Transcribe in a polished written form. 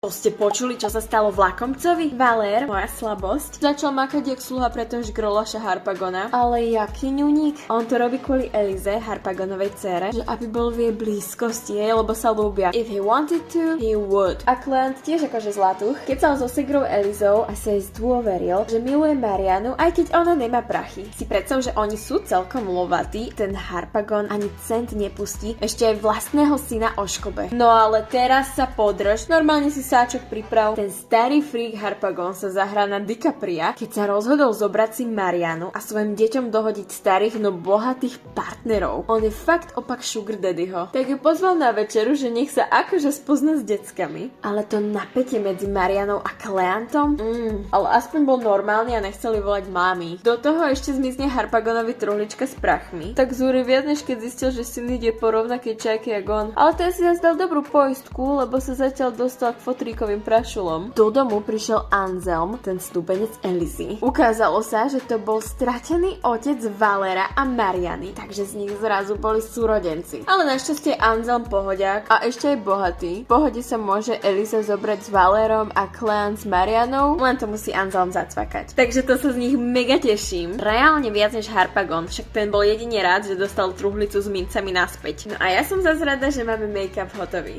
To ste počuli, čo sa stalo Vlakomcovi? Valér, moja slabosť, začal makať jak sluha pre toho žgrološa Harpagona. Ale jaký ňuník? On to robí kvôli Elize, Harpagonovej dcére, že aby bol v jej blízkosti, lebo sa ľúbia. If he wanted to, he would. A Client tiež akože zlatuch, keď sa so segrou Elizou a sa jej zdôveril, že miluje Marianu, aj keď ona nemá prachy. Si predstav, že oni sú celkom lovatí, ten Harpagon ani cent nepustí, ešte aj vlastného syna oškobe. No ale teraz sa podrž, normálne si sáčok priprav. Ten starý freak Harpagon sa zahrá na DiCapria, keď sa rozhodol zobrať si Marianu a svojim deťom dohodiť starých, no bohatých partnerov. On je fakt opak Sugar Daddyho. Tak ju pozval na večeru, že nech sa akože spozna s deckami. Ale to napätie medzi Marianou a Cleantom? Ale aspoň bol normálny a nechceli volať mámy. Do toho ešte zmizne Harpagonovi truhlička s prachmi. Tak zúri viac, než keď zistil, že syn ide po rovnakej čajke jak on. Ale ten si zazdal dobrú poistku, lebo sa zatiaľ dostal k fotríkovým prašulom. Do domu prišiel Anselm, ten stúpenec Elizy. Ukázalo sa, že to bol stratený otec Valera a Mariany, takže z nich zrazu boli súrodenci. Ale našťastie Anselm pohodiak a ešte aj bohatý. V pohode sa môže Eliza zobrať s Valerom a Cleant s Marianou, len to musí Anselm zacvakať. Takže to sa z nich mega teším. Reálne viac než Harpagon, však ten bol jedine rád, že dostal truhlicu s mincami naspäť. No a ja som zase rada, že máme make-up hotový.